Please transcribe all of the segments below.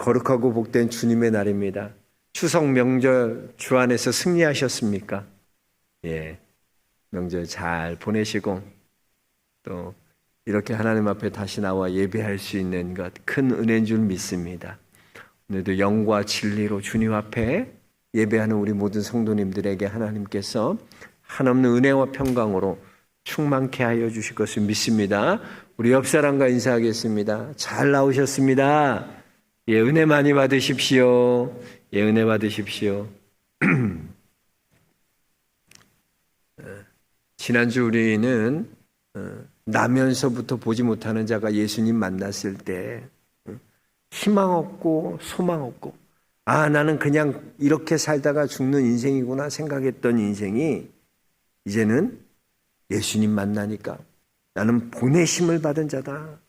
거룩하고 복된 주님의 날입니다. 추석 명절 주 안에서 승리하셨습니까? 예, 명절 잘 보내시고 또 이렇게 하나님 앞에 다시 나와 예배할 수 있는 것 큰 은혜인 줄 믿습니다. 오늘도 영과 진리로 주님 앞에 예배하는 우리 모든 성도님들에게 하나님께서 한없는 은혜와 평강으로 충만케 하여 주실 것을 믿습니다. 우리 옆 사람과 인사하겠습니다. 잘 나오셨습니다. 예, 은혜 많이 받으십시오. 예, 은혜 받으십시오. 지난주 우리는 나면서부터 보지 못하는 자가 예수님 만났을 때 희망 없고 소망 없고 나는 그냥 이렇게 살다가 죽는 인생이구나 생각했던 인생이 이제는 예수님 만나니까 나는 보내심을 받은 자다.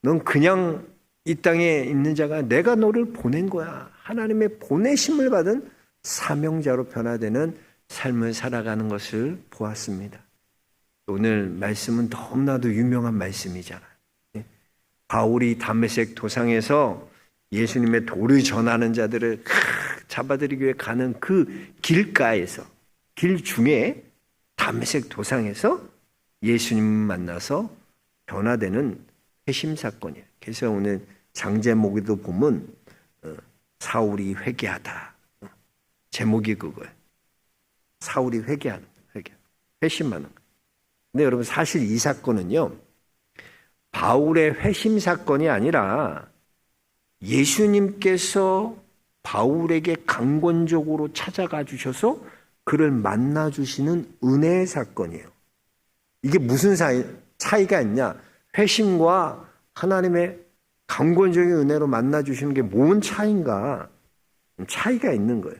넌 그냥 이 땅에 있는 자가 내가 너를 보낸 거야. 하나님의 보내심을 받은 사명자로 변화되는 삶을 살아가는 것을 보았습니다. 오늘 말씀은 너무나도 유명한 말씀이잖아요. 바울이 담메색 도상에서 예수님의 도를 전하는 자들을 잡아들이기 위해 가는 그 길가에서 길 중에 담메색 도상에서 예수님 만나서 변화되는 회심 사건이에요. 그래서 오늘 장제목에도 보면 사울이 회개하다. 제목이 그거예요. 사울이 회개하는 거예요. 회심하는 거예요. 근데 여러분 사실 이 사건은요. 바울의 회심 사건이 아니라 예수님께서 바울에게 강권적으로 찾아가 주셔서 그를 만나 주시는 은혜의 사건이에요. 이게 무슨 차이가 있냐? 회심과 하나님의 강권적인 은혜로 만나 주시는 게 뭔 차이인가? 차이가 있는 거예요.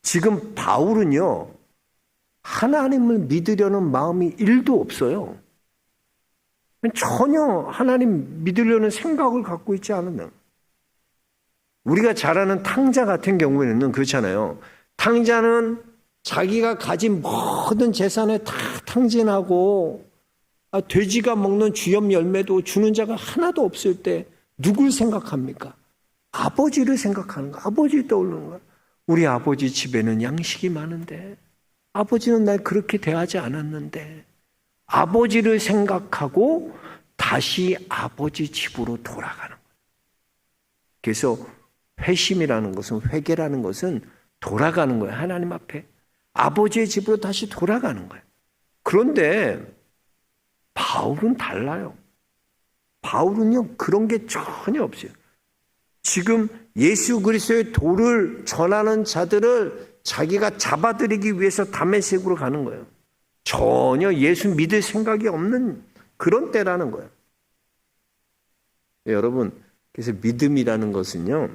지금 바울은요. 하나님을 믿으려는 마음이 1도 없어요. 전혀 하나님 믿으려는 생각을 갖고 있지 않으면. 우리가 잘 아는 탕자 같은 경우에는 그렇잖아요. 탕자는 자기가 가진 모든 재산을 다 탕진하고 돼지가 먹는 주염 열매도 주는 자가 하나도 없을 때 누굴 생각합니까? 아버지를 생각하는 거야. 아버지 떠오르는 거야. 우리 아버지 집에는 양식이 많은데 아버지는 날 그렇게 대하지 않았는데 아버지를 생각하고 다시 아버지 집으로 돌아가는 거예요. 그래서 회심이라는 것은 회개라는 것은 돌아가는 거예요. 하나님 앞에 아버지의 집으로 다시 돌아가는 거예요. 그런데 바울은 달라요. 바울은요 그런 게 전혀 없어요. 지금 예수 그리스도의 도를 전하는 자들을 자기가 잡아들이기 위해서 담메색으로 가는 거예요. 전혀 예수 믿을 생각이 없는 그런 때라는 거예요. 여러분, 그래서 믿음이라는 것은요,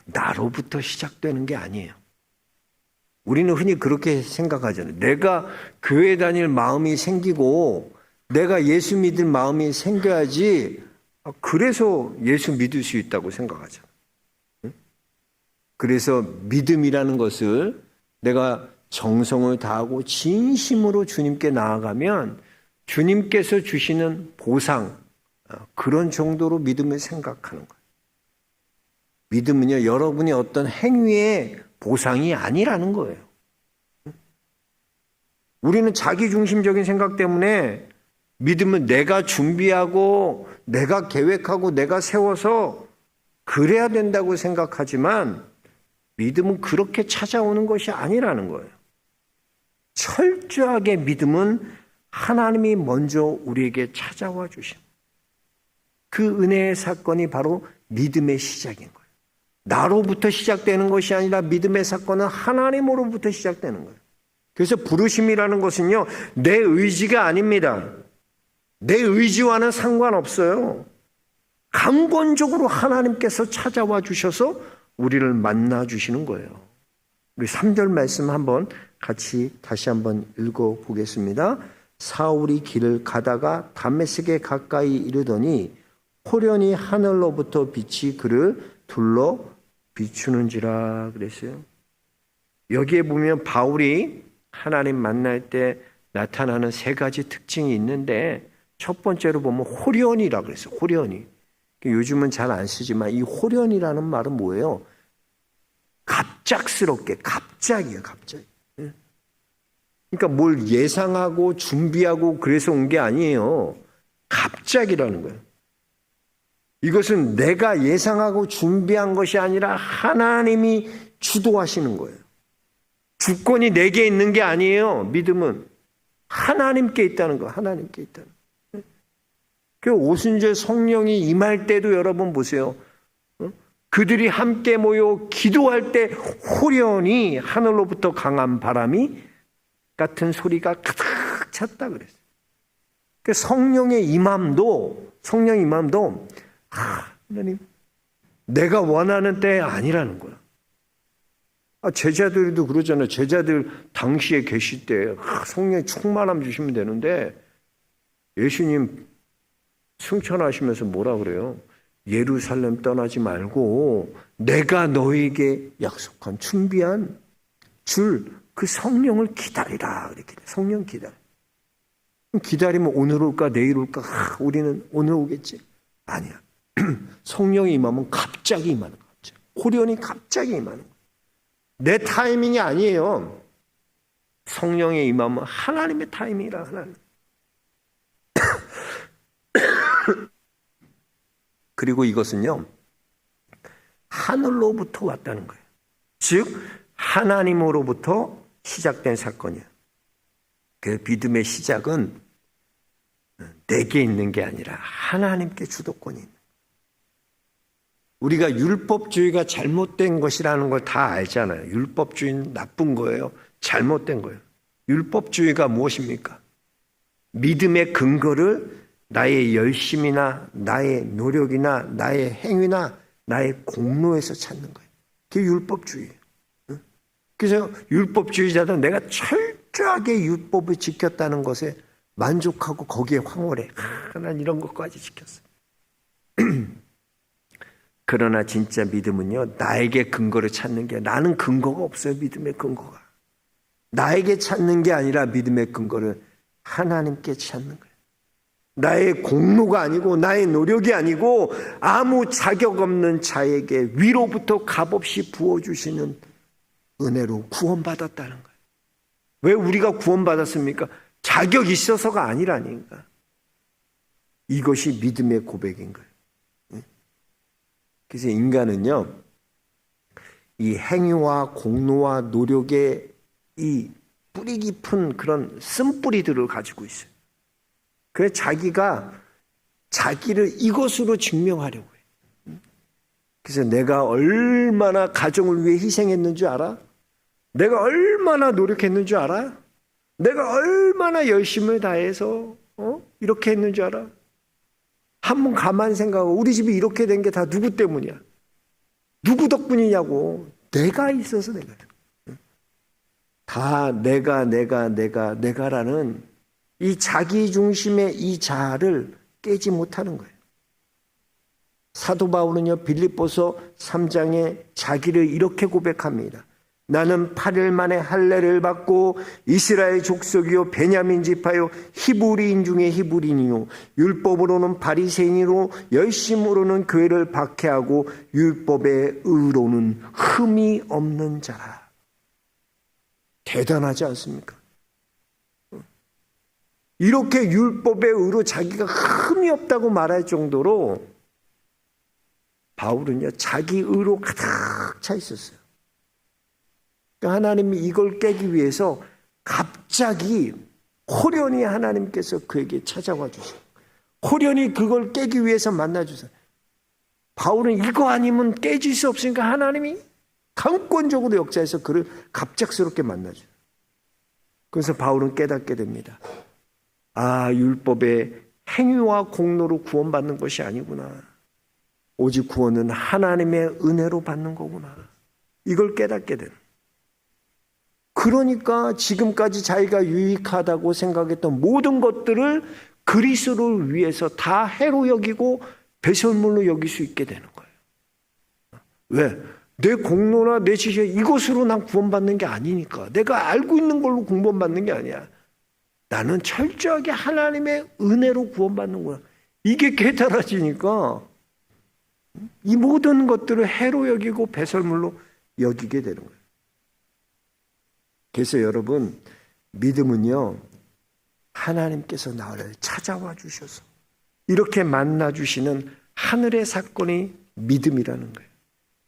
나로부터 시작되는 게 아니에요. 우리는 흔히 그렇게 생각하잖아요. 내가 교회 다닐 마음이 생기고 내가 예수 믿을 마음이 생겨야지 그래서 예수 믿을 수 있다고 생각하잖아요. 그래서 믿음이라는 것을 내가 정성을 다하고 진심으로 주님께 나아가면 주님께서 주시는 보상 그런 정도로 믿음을 생각하는 거예요. 믿음은요 여러분이 어떤 행위의 보상이 아니라는 거예요. 우리는 자기중심적인 생각 때문에 믿음은 내가 준비하고 내가 계획하고 내가 세워서 그래야 된다고 생각하지만 믿음은 그렇게 찾아오는 것이 아니라는 거예요. 철저하게 믿음은 하나님이 먼저 우리에게 찾아와 주신 그 은혜의 사건이 바로 믿음의 시작인 거예요. 나로부터 시작되는 것이 아니라 믿음의 사건은 하나님으로부터 시작되는 거예요. 그래서 부르심이라는 것은요, 내 의지가 아닙니다. 내 의지와는 상관없어요. 강권적으로 하나님께서 찾아와 주셔서 우리를 만나 주시는 거예요. 우리 3절 말씀 한번 같이 다시 한번 읽어보겠습니다. 사울이 길을 가다가 담메색에 가까이 이르더니 호련히 하늘로부터 빛이 그를 둘러 비추는지라 그랬어요. 여기에 보면 바울이 하나님 만날 때 나타나는 세 가지 특징이 있는데 첫 번째로 보면 호련이라 그랬어요. 호련히. 요즘은 잘 안 쓰지만 이 호련이라는 말은 뭐예요? 갑작스럽게, 갑자기예요, 갑자기. 그러니까 뭘 예상하고 준비하고 그래서 온 게 아니에요. 갑자기라는 거예요. 이것은 내가 예상하고 준비한 것이 아니라 하나님이 주도하시는 거예요. 주권이 내게 있는 게 아니에요. 믿음은 하나님께 있다는 거, 하나님께 있다는 거. 그 오순절 성령이 임할 때도 여러분 보세요. 그들이 함께 모여 기도할 때 호련히 하늘로부터 강한 바람이 같은 소리가 가득 찼다 그랬어요. 그 성령 임함도 하나님 내가 원하는 때 아니라는 거야. 제자들도 그러잖아요. 제자들 당시에 계실 때 성령의 충만함 주시면 되는데 예수님 승천하시면서 뭐라 그래요? 예루살렘 떠나지 말고 내가 너에게 약속한 준비한 줄 그 성령을 기다리라. 이렇게 성령 기다려. 기다리면 오늘 올까 내일 올까? 우리는 오늘 오겠지? 아니야. 성령이 임하면 갑자기 임하는 거죠. 호련히 갑자기 임하는 거예요. 내 타이밍이 아니에요. 성령의 임하면 하나님의 타이밍이라 하나님. 그리고 이것은요. 하늘로부터 왔다는 거예요. 즉 하나님으로부터 시작된 사건이에요. 그 믿음의 시작은 내게 있는 게 아니라 하나님께 주도권이 있는 거예요. 우리가 율법주의가 잘못된 것이라는 걸 다 알잖아요. 율법주의는 나쁜 거예요. 잘못된 거예요. 율법주의가 무엇입니까? 믿음의 근거를 나의 열심이나 나의 노력이나 나의 행위나 나의 공로에서 찾는 거예요. 그게 율법주의예요. 그래서 율법주의자들은 내가 철저하게 율법을 지켰다는 것에 만족하고 거기에 황홀해. 난 이런 것까지 지켰어. 그러나 진짜 믿음은요, 나에게 근거를 찾는 게, 나는 근거가 없어요, 믿음의 근거가. 나에게 찾는 게 아니라 믿음의 근거를 하나님께 찾는 거예요. 나의 공로가 아니고, 나의 노력이 아니고, 아무 자격 없는 자에게 위로부터 값없이 부어주시는 은혜로 구원받았다는 거예요. 왜 우리가 구원받았습니까? 자격 있어서가 아니라니까. 이것이 믿음의 고백인 거예요. 그래서 인간은요, 이 행위와 공로와 노력의 이 뿌리 깊은 그런 쓴뿌리들을 가지고 있어요. 그래서 자기를 이것으로 증명하려고 해요. 그래서 내가 얼마나 가정을 위해 희생했는 줄 알아? 내가 얼마나 노력했는 줄 알아? 내가 얼마나 열심을 다해서 이렇게 했는 줄 알아? 한번 가만히 생각하고 우리 집이 이렇게 된 게 다 누구 때문이야? 누구 덕분이냐고. 내가 있어서 내가. 다 내가라는 이 자기 중심의 이 자아를 깨지 못하는 거예요. 사도 바울은요, 빌립보서 3장에 자기를 이렇게 고백합니다. 나는 8일 만에 할례를 받고 이스라엘 족속이요 베냐민 지파요 히브리인 중에 히브리인이요 율법으로는 바리새인이로 열심으로는 교회를 박해하고 율법의 의로는 흠이 없는 자라. 대단하지 않습니까? 이렇게 율법의 의로 자기가 흠이 없다고 말할 정도로 바울은요, 자기 의로 가득 차 있었어요. 하나님이 이걸 깨기 위해서 갑자기 호련히 하나님께서 그에게 찾아와 주세요. 호련히 그걸 깨기 위해서 만나 주세요. 바울은 이거 아니면 깨질 수 없으니까 하나님이 강권적으로 역사해서 그를 갑작스럽게 만나 줘요. 그래서 바울은 깨닫게 됩니다. 아, 율법의 행위와 공로로 구원받는 것이 아니구나. 오직 구원은 하나님의 은혜로 받는 거구나. 이걸 깨닫게 되는. 그러니까 지금까지 자기가 유익하다고 생각했던 모든 것들을 그리스도를 위해서 다 해로 여기고 배설물로 여길 수 있게 되는 거예요. 왜? 내 공로나 내 지식 이것으로 난 구원받는 게 아니니까. 내가 알고 있는 걸로 구원받는 게 아니야. 나는 철저하게 하나님의 은혜로 구원받는 거야. 이게 깨달아지니까 이 모든 것들을 해로 여기고 배설물로 여기게 되는 거예요. 그래서 여러분, 믿음은요, 하나님께서 나를 찾아와 주셔서 이렇게 만나 주시는 하늘의 사건이 믿음이라는 거예요.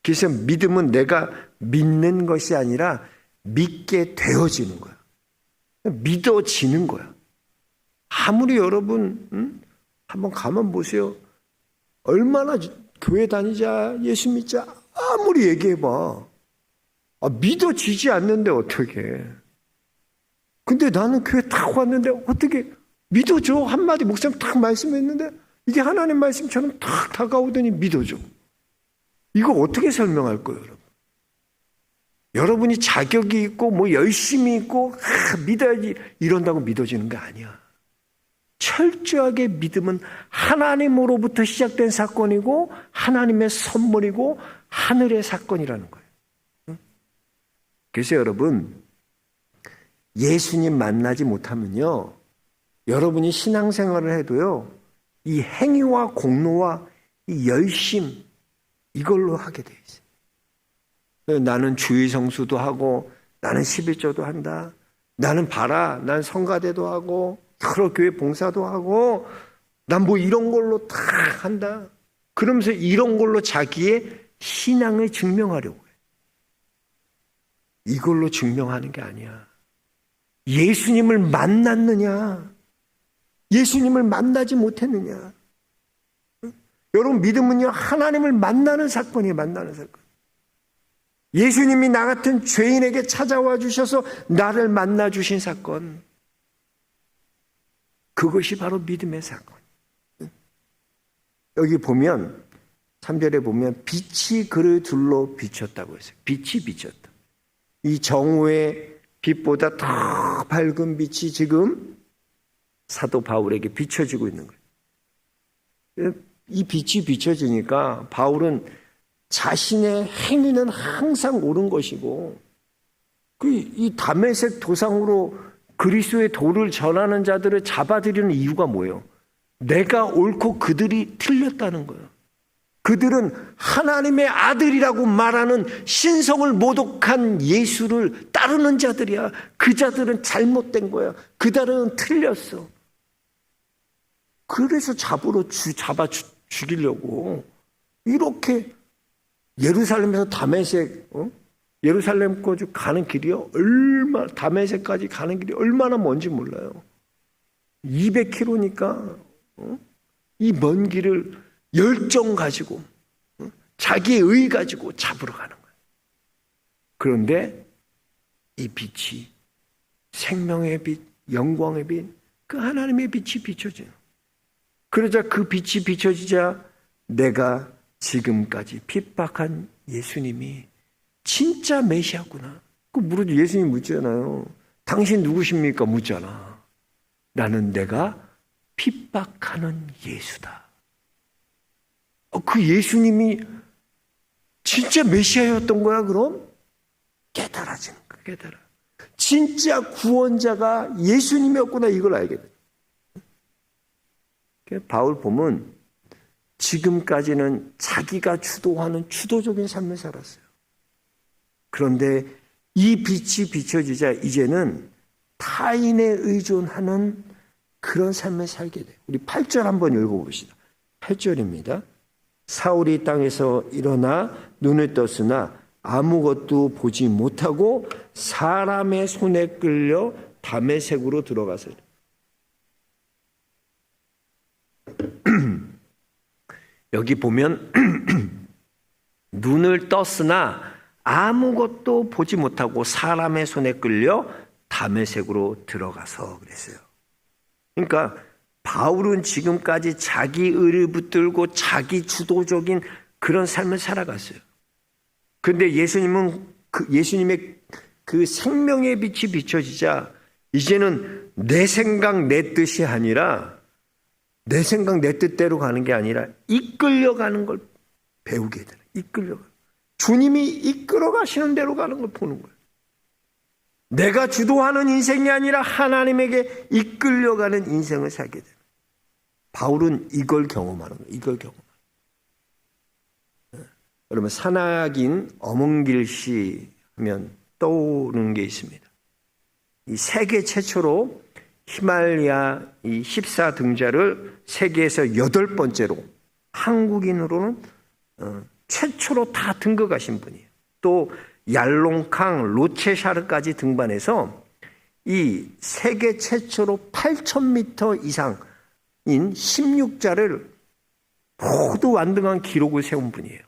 그래서 믿음은 내가 믿는 것이 아니라 믿게 되어지는 거야. 믿어지는 거야. 아무리 여러분 한번 가만 보세요. 얼마나 교회 다니자, 예수 믿자 아무리 얘기해봐. 믿어지지 않는데 어떻게. 근데 나는 교회 딱 왔는데 어떻게 믿어져. 한마디 목사님 딱 말씀했는데 이게 하나님 말씀처럼 딱 다가오더니 믿어져. 이거 어떻게 설명할 거예요, 여러분? 여러분이 자격이 있고 뭐 열심히 있고 믿어야지 이런다고 믿어지는 게 아니야. 철저하게 믿음은 하나님으로부터 시작된 사건이고 하나님의 선물이고 하늘의 사건이라는 거예요. 그래서 여러분, 예수님 만나지 못하면요, 여러분이 신앙생활을 해도요, 이 행위와 공로와 이 열심, 이걸로 하게 돼 있어요. 나는 주의 성수도 하고 나는 11조도 한다. 나는 봐라, 난 성가대도 하고 여러 교회 봉사도 하고 난 뭐 이런 걸로 다 한다. 그러면서 이런 걸로 자기의 신앙을 증명하려고 해. 이걸로 증명하는 게 아니야. 예수님을 만났느냐? 예수님을 만나지 못했느냐? 여러분, 믿음은요, 하나님을 만나는 사건이에요. 만나는 사건. 예수님이 나 같은 죄인에게 찾아와 주셔서 나를 만나 주신 사건. 그것이 바로 믿음의 사건. 여기 보면 3절에 보면 빛이 그를 둘러 비쳤다고 했어요. 빛이 비쳤다. 이 정오의 빛보다 더 밝은 빛이 지금 사도 바울에게 비춰지고 있는 거예요. 이 빛이 비춰지니까 바울은 자신의 행위는 항상 옳은 것이고 이 다메섹 도상으로 그리스도의 도를 전하는 자들을 잡아들이는 이유가 뭐예요? 내가 옳고 그들이 틀렸다는 거예요. 그들은 하나님의 아들이라고 말하는 신성을 모독한 예수를 따르는 자들이야. 그 자들은 잘못된 거야. 그들은 틀렸어. 그래서 잡아 죽이려고 이렇게 예루살렘에서 다메섹, 예루살렘까지 가는 길이요. 다메섹까지 가는 길이 얼마나 먼지 몰라요. 200km니까 이 먼 길을 열정 가지고 자기의 의 가지고 잡으러 가는 거예요. 그런데 이 빛이 생명의 빛, 영광의 빛, 그 하나님의 빛이 비춰져요. 그러자 그 빛이 비춰지자 내가 지금까지 핍박한 예수님이 진짜 메시아구나. 예수님이 묻잖아요. 당신 누구십니까? 묻잖아. 나는 내가 핍박하는 예수다. 그 예수님이 진짜 메시아였던 거야, 그럼? 깨달아지는 거야, 깨달아. 진짜 구원자가 예수님이었구나, 이걸 알게 돼. 바울 보면 지금까지는 자기가 주도하는 주도적인 삶을 살았어요. 그런데 이 빛이 비춰지자 이제는 타인에 의존하는 그런 삶을 살게 돼요. 우리 8절 한번 읽어봅시다. 8절입니다. 사울이 땅에서 일어나 눈을 떴으나 아무것도 보지 못하고 사람의 손에 끌려 다메섹으로 들어가서 여기 보면 눈을 떴으나 아무것도 보지 못하고 사람의 손에 끌려 다메섹으로 들어가서 그랬어요. 그러니까 바울은 지금까지 자기 의를 붙들고 자기 주도적인 그런 삶을 살아갔어요. 그런데 예수님의 그 생명의 빛이 비춰지자 이제는 내 생각 내 뜻이 아니라 내 생각 내 뜻대로 가는 게 아니라 이끌려가는 걸 배우게 되는. 주님이 이끌어 가시는 대로 가는 걸 보는 거예요. 내가 주도하는 인생이 아니라 하나님에게 이끌려가는 인생을 살게 돼요. 바울은 이걸 경험하는 거예요. 여러분 산악인 엄은길 씨 하면 떠오르는 게 있습니다. 이 세계 최초로 히말라야 이 14등자를 세계에서 8번째로 한국인으로는 최초로 다 등극하신 분이에요. 또 얄롱캉 로체샤르까지 등반해서 이 세계 최초로 8,000m 이상인 16자를 모두 완등한 기록을 세운 분이에요.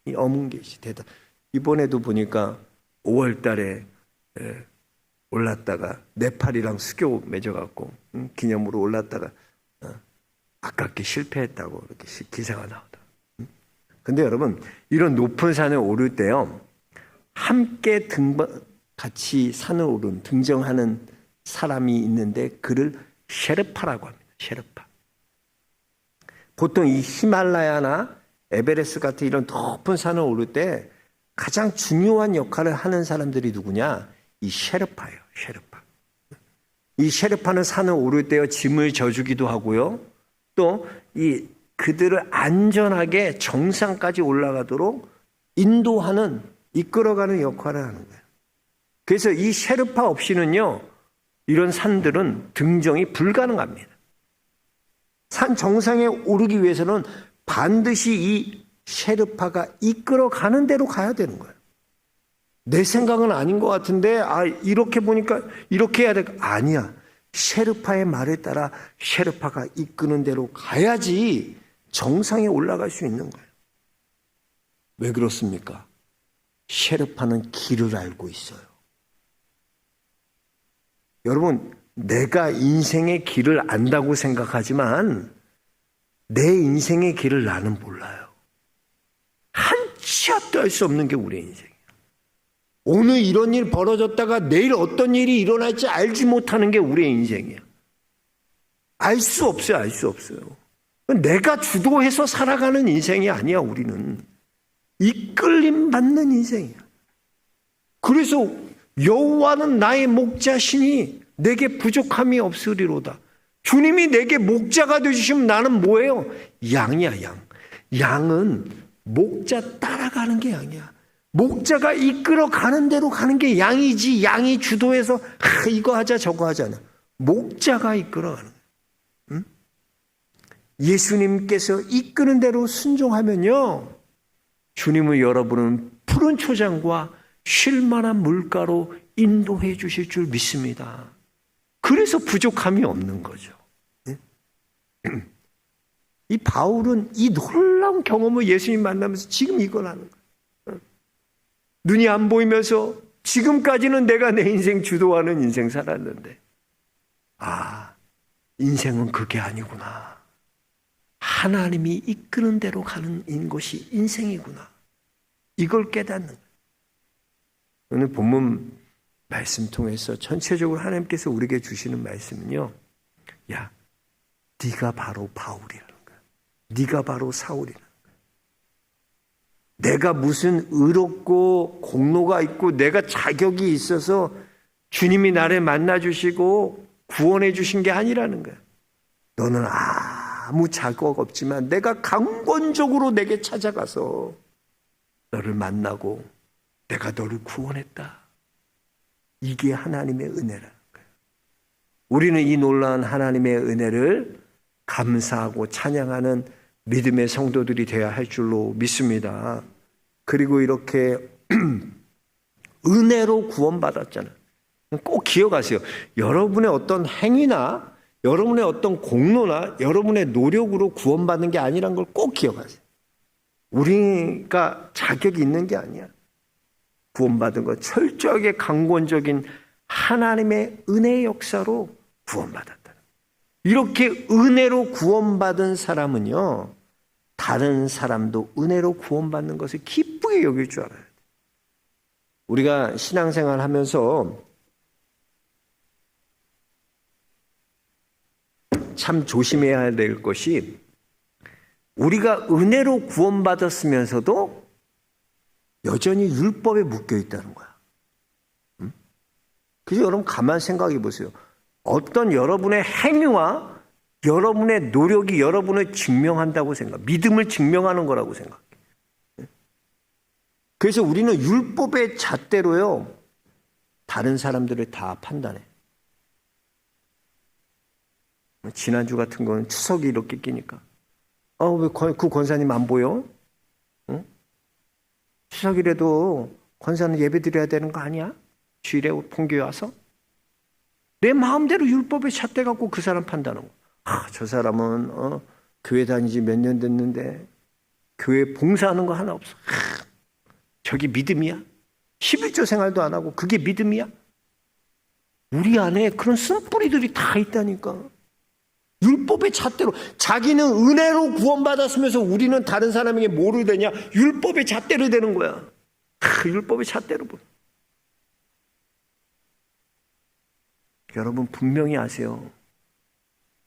이 엄은길 씨 대단. 이번에도 보니까 5월 달에 올랐다가 네팔이랑 수교 맺어갖고 기념으로 올랐다가 아깝게 실패했다고 이렇게 기사가 나오더라고요. 근데 여러분 이런 높은 산을 오를 때요 함께 같이 산을 오른 등정하는 사람이 있는데 그를 셰르파라고 합니다. 셰르파. 보통 이 히말라야나 에베레스트 같은 이런 높은 산을 오를 때 가장 중요한 역할을 하는 사람들이 누구냐? 이 셰르파예요. 셰르파. 이 셰르파는 산을 오를 때요 짐을 져주기도 하고요. 또 이 그들을 안전하게 정상까지 올라가도록 인도하는 이끌어가는 역할을 하는 거예요. 그래서 이 셰르파 없이는요 이런 산들은 등정이 불가능합니다. 산 정상에 오르기 위해서는 반드시 이 셰르파가 이끌어가는 대로 가야 되는 거예요. 내 생각은 아닌 것 같은데 이렇게 보니까 이렇게 해야 될 거 아니야. 셰르파의 말에 따라 셰르파가 이끄는 대로 가야지 정상에 올라갈 수 있는 거예요. 왜 그렇습니까? 셰르파는 길을 알고 있어요. 여러분, 내가 인생의 길을 안다고 생각하지만 내 인생의 길을 나는 몰라요. 한 치 앞도 알 수 없는 게 우리의 인생이에요. 오늘 이런 일 벌어졌다가 내일 어떤 일이 일어날지 알지 못하는 게 우리의 인생이에요. 알 수 없어요. 알 수 없어요. 내가 주도해서 살아가는 인생이 아니야. 우리는 이끌림 받는 인생이야. 그래서 여호와는 나의 목자시니 내게 부족함이 없으리로다. 주님이 내게 목자가 되주시면 나는 뭐예요? 양이야. 양. 양은 목자 따라가는 게 양이야. 목자가 이끌어가는 대로 가는 게 양이지 양이 주도해서 이거 하자 저거 하잖아. 목자가 이끌어가는 거야. 응? 예수님께서 이끄는 대로 순종하면요 주님은 여러분은 푸른 초장과 쉴만한 물가로 인도해 주실 줄 믿습니다. 그래서 부족함이 없는 거죠. 이 바울은 이 놀라운 경험을 예수님 만나면서 지금 이걸 하는 거예요. 눈이 안 보이면서 지금까지는 내가 내 인생 주도하는 인생 살았는데 인생은 그게 아니구나. 하나님이 이끄는 대로 가는 것이 인생이구나. 이걸 깨닫는 거예요. 오늘 본문 말씀 통해서 전체적으로 하나님께서 우리에게 주시는 말씀은요. 야, 네가 바로 바울이라는 거야. 네가 바로 사울이라는 거야. 내가 무슨 의롭고 공로가 있고 내가 자격이 있어서 주님이 나를 만나주시고 구원해 주신 게 아니라는 거야. 너는 아무 자격 없지만 내가 강권적으로 내게 찾아가서 너를 만나고 내가 너를 구원했다. 이게 하나님의 은혜라는 거예요. 우리는 이 놀라운 하나님의 은혜를 감사하고 찬양하는 믿음의 성도들이 되어야 할 줄로 믿습니다. 그리고 이렇게 은혜로 구원받았잖아요. 꼭 기억하세요. 여러분의 어떤 행위나 여러분의 어떤 공로나 여러분의 노력으로 구원받는 게 아니란 걸 꼭 기억하세요. 우리가 자격이 있는 게 아니야. 구원받은 것 철저하게 강권적인 하나님의 은혜의 역사로 구원받았다. 이렇게 은혜로 구원받은 사람은요, 다른 사람도 은혜로 구원받는 것을 기쁘게 여길 줄 알아요. 우리가 신앙생활 하면서 참 조심해야 될 것이 우리가 은혜로 구원받았으면서도 여전히 율법에 묶여 있다는 거야. 그래서 여러분 가만 생각해 보세요. 어떤 여러분의 행위와 여러분의 노력이 여러분을 증명한다고 생각, 믿음을 증명하는 거라고 생각해. 그래서 우리는 율법의 잣대로요, 다른 사람들을 다 판단해. 지난주 같은 거는 추석이 이렇게 끼니까, 왜 그 권사님 안 보여? 응? 추석이라도 권사는 예배 드려야 되는 거 아니야? 주일에 본교회 와서? 내 마음대로 율법에 잣대 갖고 그 사람 판단하는 거. 저 사람은 교회 다니지 몇 년 됐는데 교회 봉사하는 거 하나 없어. 저게 믿음이야? 11조 생활도 안 하고 그게 믿음이야? 우리 안에 그런 쓴뿌리들이 다 있다니까. 율법의 잣대로, 자기는 은혜로 구원받았으면서 우리는 다른 사람에게 뭐를 되냐? 율법의 잣대로 되는 거야. 율법의 잣대로. 여러분 분명히 아세요.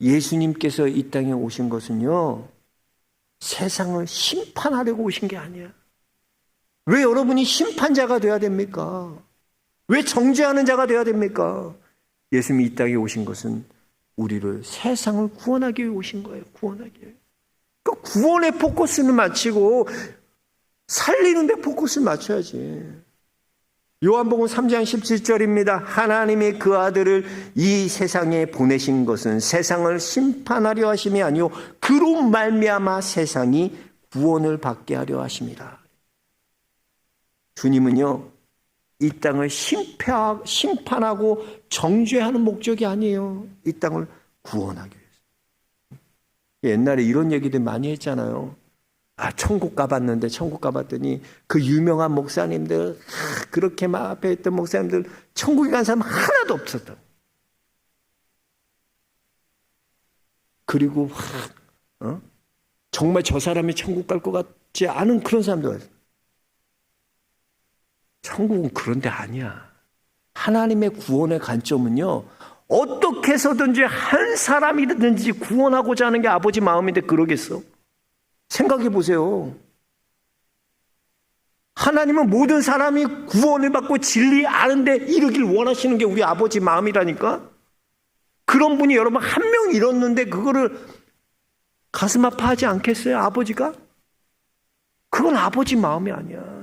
예수님께서 이 땅에 오신 것은요, 세상을 심판하려고 오신 게 아니야. 왜 여러분이 심판자가 돼야 됩니까? 왜 정죄하는 자가 돼야 됩니까? 예수님이 이 땅에 오신 것은 우리를, 세상을 구원하기 위해 오신 거예요. 구원하기 위해. 그 구원에 포커스를 맞추고 살리는 데 포커스를 맞춰야지. 요한복음 3장 17절입니다. 하나님이 그 아들을 이 세상에 보내신 것은 세상을 심판하려 하심이 아니요 그로 말미암아 세상이 구원을 받게 하려 하심이라. 주님은요, 이 땅을 심판하고 정죄하는 목적이 아니에요. 이 땅을 구원하기 위해서. 옛날에 이런 얘기들 많이 했잖아요. 천국 가봤는데, 천국 가봤더니 그 유명한 목사님들, 그렇게 막 앞에 있던 목사님들, 천국에 간 사람 하나도 없었다. 그리고 정말 저 사람이 천국 갈 것 같지 않은 그런 사람도 있어요. 천국은 그런 데 아니야. 하나님의 구원의 관점은요, 어떻게 해서든지 한 사람이든지 구원하고자 하는 게 아버지 마음인데 그러겠어? 생각해 보세요. 하나님은 모든 사람이 구원을 받고 진리 아는데 이르길 원하시는 게 우리 아버지 마음이라니까? 그런 분이 여러분 한 명 잃었는데 그거를 가슴 아파하지 않겠어요? 아버지가? 그건 아버지 마음이 아니야.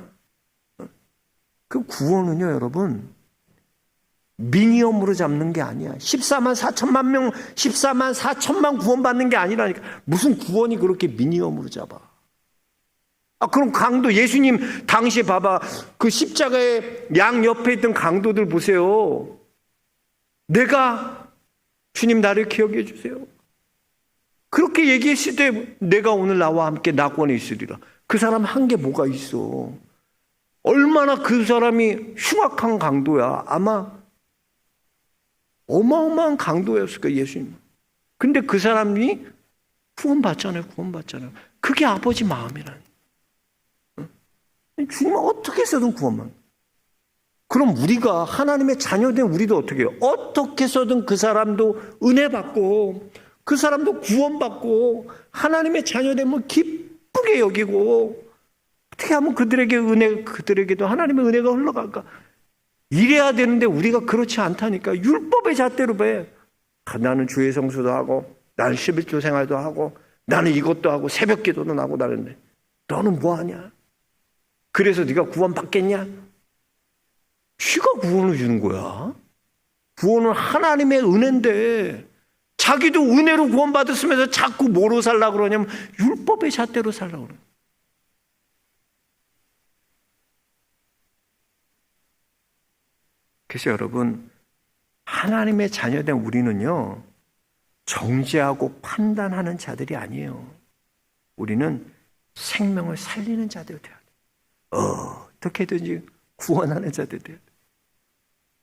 그 구원은요, 여러분, 미니엄으로 잡는 게 아니야. 14만 4천만 명, 14만 4천만 구원받는 게 아니라니까. 무슨 구원이 그렇게 미니엄으로 잡아. 그럼 강도, 예수님 당시에 봐봐. 그 십자가의 양 옆에 있던 강도들 보세요. 주님 나를 기억해 주세요. 그렇게 얘기했을 때 내가 오늘 나와 함께 낙원에 있으리라. 그 사람 한 게 뭐가 있어. 얼마나 그 사람이 흉악한 강도야. 아마 어마어마한 강도였을까, 예수님. 근데 그 사람이 구원받잖아요. 그게 아버지 마음이라는. 주님은 어떻게 해서든 구원만. 그럼 우리가, 하나님의 자녀된 우리도 어떻게 해요? 어떻게 해서든 그 사람도 은혜 받고, 그 사람도 구원받고, 하나님의 자녀되면 기쁘게 여기고, 어떻게 하면 그들에게도 하나님의 은혜가 흘러갈까? 이래야 되는데 우리가 그렇지 않다니까. 율법의 잣대로 배. 나는 주의 성수도 하고, 나는 11조 생활도 하고, 나는 이것도 하고, 새벽 기도도 하고 나는데 너는 뭐 하냐? 그래서 네가 구원 받겠냐? 쥐가 구원을 주는 거야. 구원은 하나님의 은혜인데 자기도 은혜로 구원받았으면서 자꾸 뭐로 살려고 그러냐면 율법의 잣대로 살려고 그러는. 그래서 여러분, 하나님의 자녀된 우리는요, 정죄하고 판단하는 자들이 아니에요. 우리는 생명을 살리는 자들이 돼야 돼요. 어떻게든지 구원하는 자들이 돼야 돼요.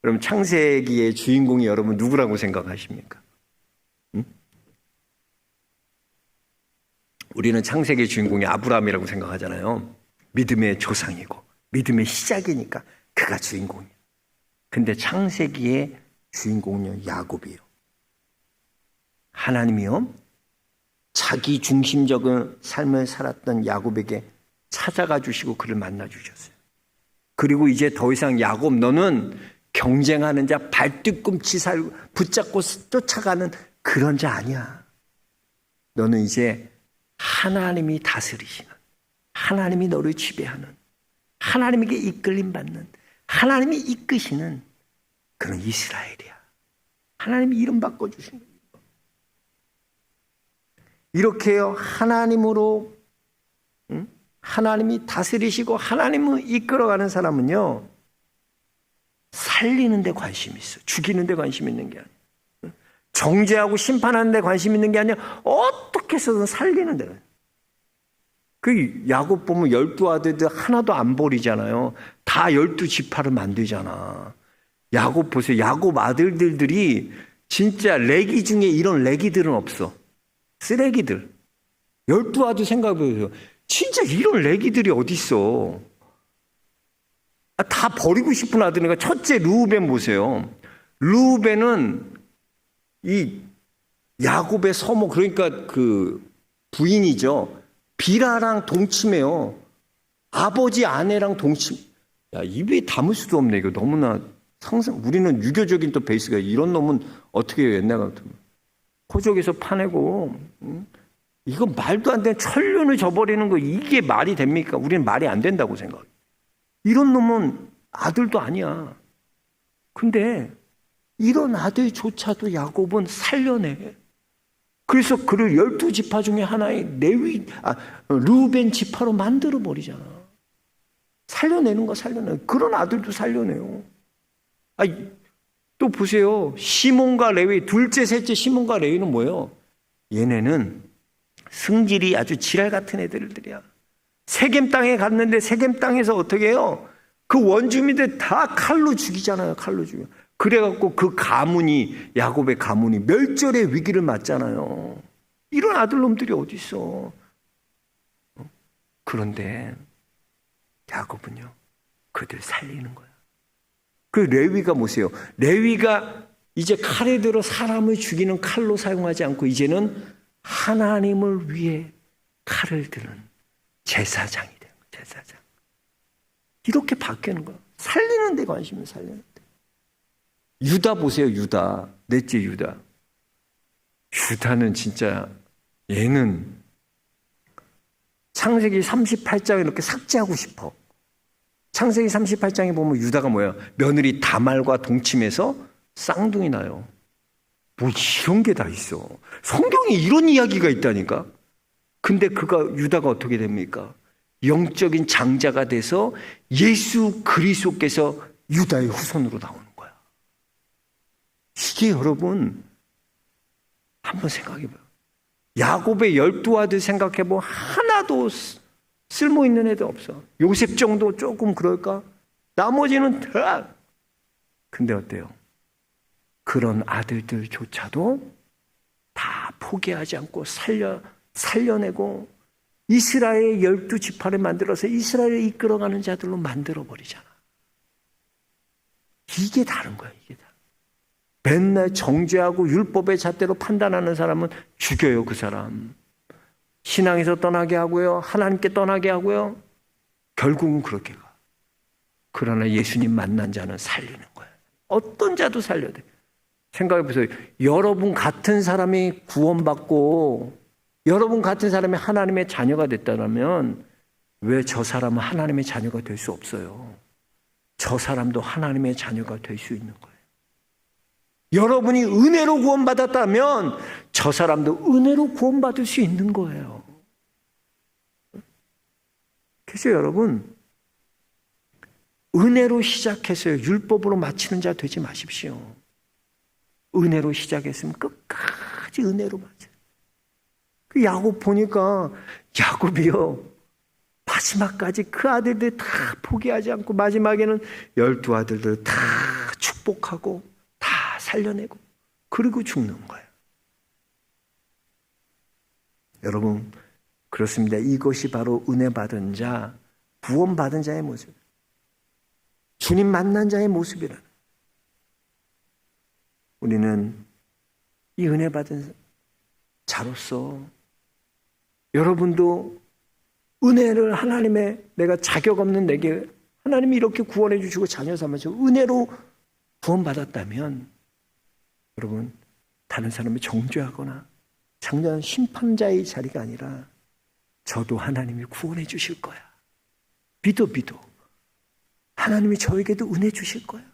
그럼 창세기의 주인공이 여러분 누구라고 생각하십니까? 응? 우리는 창세기의 주인공이 아브라함이라고 생각하잖아요. 믿음의 조상이고 믿음의 시작이니까 그가 주인공이에요. 근데 창세기의 주인공은 야곱이에요. 하나님이요, 자기 중심적인 삶을 살았던 야곱에게 찾아가 주시고 그를 만나 주셨어요. 그리고 이제 더 이상 야곱, 너는 경쟁하는 자, 발뒤꿈치 붙잡고 쫓아가는 그런 자 아니야. 너는 이제 하나님이 다스리시는, 하나님이 너를 지배하는, 하나님에게 이끌림 받는, 하나님이 이끄시는 그런 이스라엘이야. 하나님이 이름 바꿔주신 거예요. 이렇게요, 하나님으로, 하나님이 다스리시고 하나님을 이끌어가는 사람은요, 살리는 데 관심이 있어. 죽이는 데 관심 있는 게 아니야. 정죄하고 심판하는 데 관심 있는 게 아니라 어떻게 해서든 살리는 데. 그 야곱 보면 12아들들 하나도 안 버리잖아요. 다 12지파를 만들잖아. 야곱 보세요. 야곱 아들들이 진짜 레기 중에 이런 레기들은 없어. 쓰레기들. 12아들 생각해보세요. 진짜 이런 레기들이 어디 있어. 다 버리고 싶은 아들이니까. 첫째 르우벤 보세요. 르우벤은 이 야곱의 서모, 그러니까 그 부인이죠. 비라랑 동침해요. 아버지 아내랑 동침. 야, 입에 담을 수도 없네. 이거 너무나 상상. 우리는 유교적인 또 베이스가, 이런 놈은 어떻게 해요? 옛날 같으면 호적에서 파내고, 이거 말도 안 되는 천륜을 저버리는 거, 이게 말이 됩니까? 우리는 말이 안 된다고 생각해요. 이런 놈은 아들도 아니야. 근데 이런 아들조차도 야곱은 살려내. 그래서 그를 12지파 중에 하나의 르우벤 지파로 만들어 버리잖아. 살려내는 거 살려내. 그런 아들도 살려내요. 또 보세요. 시몬과 레위, 둘째, 셋째 시몬과 레위는 뭐예요? 얘네는 승질이 아주 지랄 같은 애들이야. 세겜 땅에 갔는데 세겜 땅에서 어떻게 해요? 그 원주민들 다 칼로 죽이잖아요. 칼로 죽여. 그래갖고 그 가문이, 야곱의 가문이 멸절의 위기를 맞잖아요. 이런 아들놈들이 어디 있어? 그런데 야곱은요, 그들 살리는 거야. 그 레위가 뭐세요? 레위가 이제 칼에 들어 사람을 죽이는 칼로 사용하지 않고 이제는 하나님을 위해 칼을 드는 제사장이 되는 거예요. 제사장. 이렇게 바뀌는 거예요. 살리는 데 관심을 살리는 데. 유다 보세요. 유다. 넷째 유다. 유다는 진짜, 얘는 창세기 38장에 이렇게 삭제하고 싶어. 창세기 38장에 보면 유다가 뭐야? 며느리 다말과 동침해서 쌍둥이 나요. 뭐 이런 게 다 있어. 성경에 이런 이야기가 있다니까. 근데 유다가 어떻게 됩니까? 영적인 장자가 돼서 예수 그리스도께서 유다의 후손으로 나오는 거야. 이게 여러분, 한번 생각해봐요. 야곱의 12아들 생각해보면 하나도 쓸모있는 애도 없어. 요셉 정도 조금 그럴까? 나머지는 다. 근데 어때요? 그런 아들들조차도 다 포기하지 않고 살려내고 이스라엘 12지파를 만들어서 이스라엘을 이끌어가는 자들로 만들어버리잖아. 이게 다른 거야. 이게 다른. 맨날 정죄하고 율법의 잣대로 판단하는 사람은 죽여요. 그 사람. 신앙에서 떠나게 하고요. 하나님께 떠나게 하고요. 결국은 그렇게 가. 그러나 예수님 만난 자는 살리는 거예요. 어떤 자도 살려야 돼. 생각해 보세요. 여러분 같은 사람이 구원받고 여러분 같은 사람이 하나님의 자녀가 됐다면 왜 저 사람은 하나님의 자녀가 될 수 없어요? 저 사람도 하나님의 자녀가 될 수 있는 거예요. 여러분이 은혜로 구원받았다면 저 사람도 은혜로 구원받을 수 있는 거예요. 그래서 여러분, 은혜로 시작해서요, 율법으로 마치는 자 되지 마십시오. 은혜로 시작했으면 끝까지 은혜로 마쳐요. 그 야곱 보니까 야곱이요, 마지막까지 그 아들들 다 포기하지 않고 마지막에는 12아들들 다 축복하고 다 살려내고 그리고 죽는 거예요. 여러분, 그렇습니다. 이것이 바로 은혜 받은 자, 구원 받은 자의 모습, 주님 만난 자의 모습이라는. 우리는 이 은혜 받은 자로서 여러분도 은혜를 하나님의, 내가 자격 없는 내게 하나님이 이렇게 구원해 주시고 자녀 삼아서 은혜로 구원받았다면 여러분, 다른 사람을 정죄하거나 장려한 심판자의 자리가 아니라 저도 하나님이 구원해 주실 거야. 믿어. 하나님이 저에게도 은혜 주실 거야.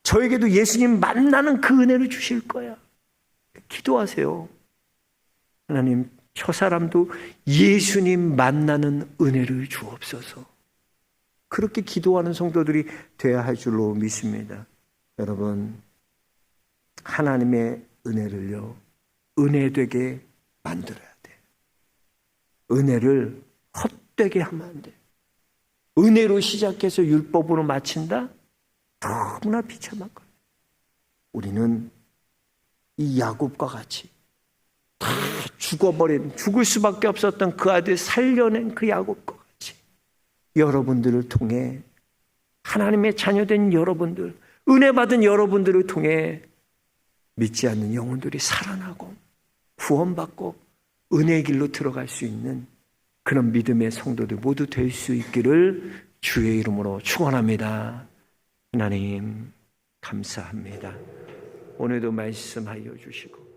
저에게도 예수님 만나는 그 은혜를 주실 거야. 기도하세요. 하나님, 저 사람도 예수님 만나는 은혜를 주옵소서. 그렇게 기도하는 성도들이 되어야 할 줄로 믿습니다. 여러분, 하나님의 은혜를요, 은혜되게 만들어야 돼. 은혜를 헛되게 하면 안 돼. 은혜로 시작해서 율법으로 마친다? 너무나 비참한 거예요. 우리는 이 야곱과 같이 다 죽어버린, 죽을 수밖에 없었던 그 아들 살려낸 그 야곱과 같이 여러분들을 통해, 하나님의 자녀된 여러분들, 은혜 받은 여러분들을 통해 믿지 않는 영혼들이 살아나고 구원받고 은혜의 길로 들어갈 수 있는 그런 믿음의 성도들 모두 될 수 있기를 주의 이름으로 축원합니다. 하나님 감사합니다. 오늘도 말씀하여 주시고